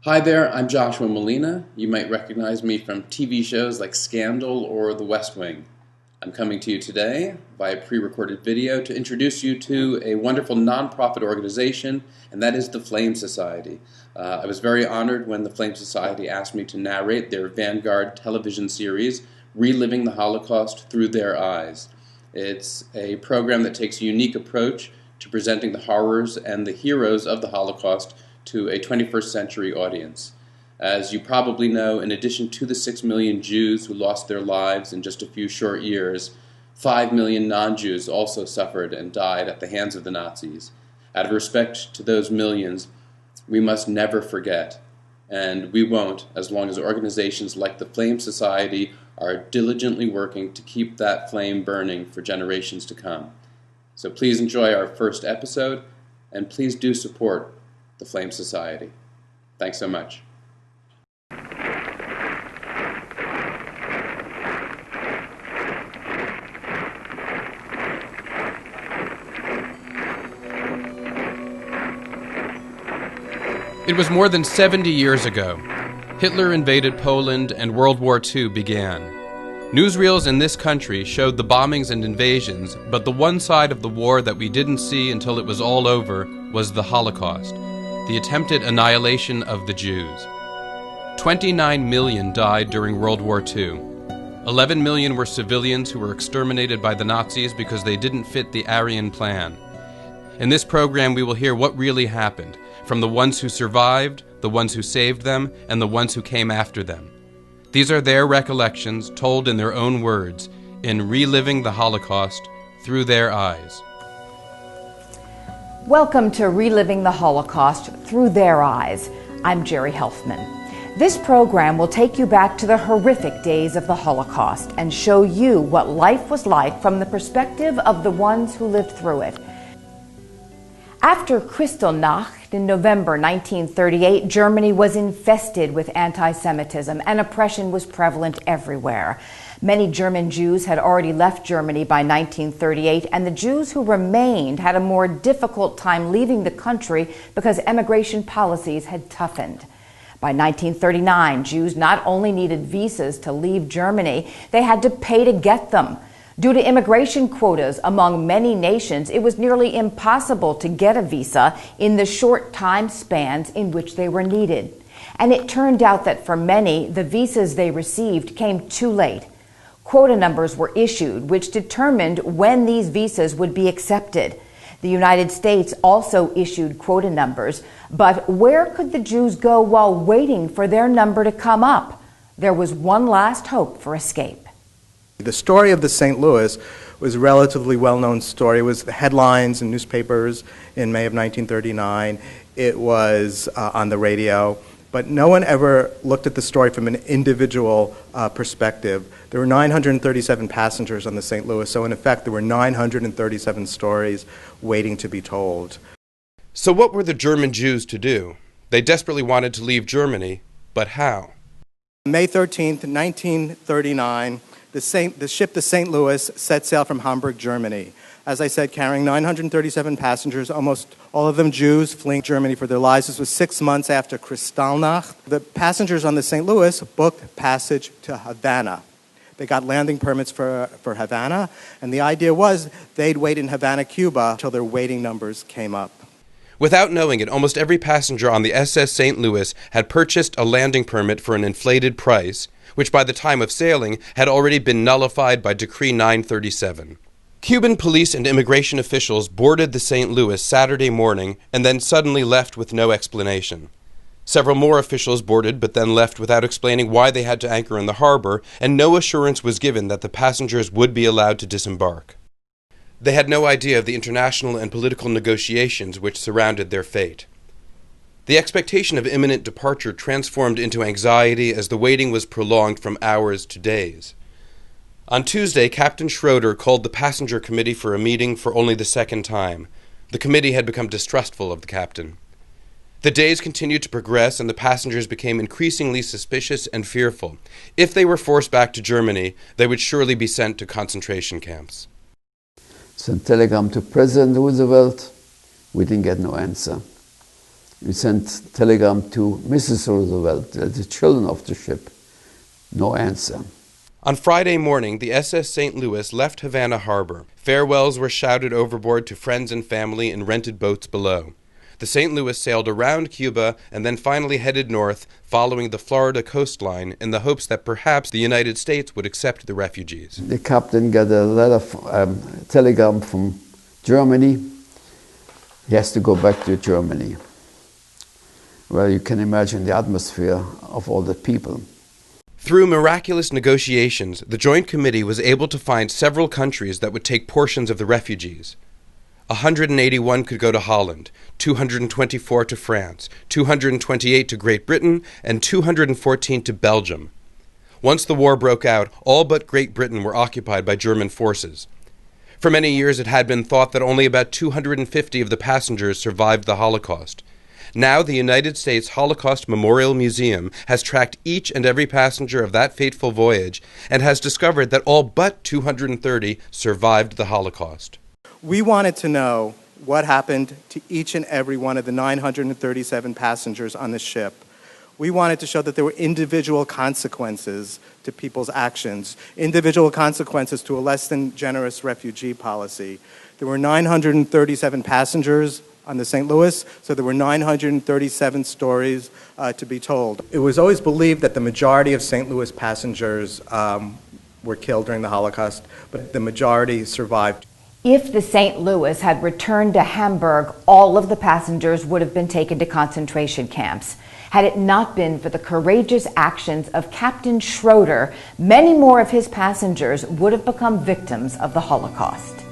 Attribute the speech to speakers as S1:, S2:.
S1: Hi there, I'm Joshua Molina. You might recognize me from TV shows like Scandal or The West Wing. I'm coming to you today via pre-recorded video to introduce you to a wonderful nonprofit organization, and that is the Flame Society. I was very honored when the Flame Society asked me to narrate their Vanguard television series, Reliving the Holocaust Through Their Eyes. It's a program that takes a unique approach to presenting the horrors and the heroes of the Holocaust to a 21st century audience. As you probably know, in addition to the 6 million Jews who lost their lives in just a few short years, 5 million non-Jews also suffered and died at the hands of the Nazis. Out of respect to those millions, we must never forget, and we won't as long as organizations like the Flame Society are diligently working to keep that flame burning for generations to come. So please enjoy our first episode, and please do support the Flame Society. Thanks so much.
S2: It was more than 70 years ago. Hitler invaded Poland and World War II began. Newsreels in this country showed the bombings and invasions, but the one side of the war that we didn't see until it was all over was the Holocaust, the attempted annihilation of the Jews. 29 million died during World War II. 11 million were civilians who were exterminated by the Nazis because they didn't fit the Aryan plan. In this program, we will hear what really happened, from the ones who survived, the ones who saved them, and the ones who came after them. These are their recollections, told in their own words, in Reliving the Holocaust Through Their Eyes.
S3: Welcome to Reliving the Holocaust Through Their Eyes. I'm Jerry Helfman. This program will take you back to the horrific days of the Holocaust and show you what life was like from the perspective of the ones who lived through it. After Kristallnacht in November 1938, Germany was infested with anti-Semitism and oppression was prevalent everywhere. Many German Jews had already left Germany by 1938, and the Jews who remained had a more difficult time leaving the country because emigration policies had toughened. By 1939, Jews not only needed visas to leave Germany, they had to pay to get them. Due to immigration quotas among many nations, it was nearly impossible to get a visa in the short time spans in which they were needed. And it turned out that for many, the visas they received came too late. Quota numbers were issued, which determined when these visas would be accepted. The United States also issued quota numbers, but where could the Jews go while waiting for their number to come up? There was one last hope for escape.
S4: The story of the St. Louis was a relatively well-known story. It was the headlines in newspapers in May of 1939. It was on the radio. But no one ever looked at the story from an individual perspective. There were 937 passengers on the St. Louis, so in effect there were 937 stories waiting to be told.
S2: So what were the German Jews to do? They desperately wanted to leave Germany, but how?
S4: May 13th, 1939, the ship the St. Louis set sail from Hamburg, Germany. As I said, carrying 937 passengers, almost all of them Jews fleeing Germany for their lives. This was 6 months after Kristallnacht. The passengers on the St. Louis booked passage to Havana. They got landing permits for Havana, and the idea was they'd wait in Havana, Cuba, until their waiting numbers came up.
S2: Without knowing it, almost every passenger on the SS St. Louis had purchased a landing permit for an inflated price, which by the time of sailing had already been nullified by Decree 937. Cuban police and immigration officials boarded the St. Louis Saturday morning and then suddenly left with no explanation. Several more officials boarded but then left without explaining why they had to anchor in the harbor, and no assurance was given that the passengers would be allowed to disembark. They had no idea of the international and political negotiations which surrounded their fate. The expectation of imminent departure transformed into anxiety as the waiting was prolonged from hours to days. On Tuesday, Captain Schroeder called the passenger committee for a meeting for only the second time. The committee had become distrustful of the captain. The days continued to progress, and the passengers became increasingly suspicious and fearful. If they were forced back to Germany, they would surely be sent to concentration camps.
S5: Sent telegram to President Roosevelt. We didn't get no answer. We sent telegram to Mrs. Roosevelt, the children of the ship. No answer.
S2: On Friday morning, the SS St. Louis left Havana Harbor. Farewells were shouted overboard to friends and family in rented boats below. The St. Louis sailed around Cuba and then finally headed north, following the Florida coastline in the hopes that perhaps the United States would accept the refugees.
S5: The captain got a letter, telegram from Germany. He has to go back to Germany. Well, you can imagine the atmosphere of all the people.
S2: Through miraculous negotiations, the Joint Committee was able to find several countries that would take portions of the refugees. 181 could go to Holland, 224 to France, 228 to Great Britain, and 214 to Belgium. Once the war broke out, all but Great Britain were occupied by German forces. For many years it had been thought that only about 250 of the passengers survived the Holocaust. Now the United States Holocaust Memorial Museum has tracked each and every passenger of that fateful voyage and has discovered that all but 230 survived the Holocaust.
S4: We wanted to know what happened to each and every one of the 937 passengers on the ship. We wanted to show that there were individual consequences to people's actions, individual consequences to a less than generous refugee policy. There were 937 passengers on the St. Louis, so there were 937 stories to be told. It was always believed that the majority of St. Louis passengers were killed during the Holocaust, but the majority survived.
S3: If the St. Louis had returned to Hamburg, all of the passengers would have been taken to concentration camps. Had it not been for the courageous actions of Captain Schroeder, many more of his passengers would have become victims of the Holocaust.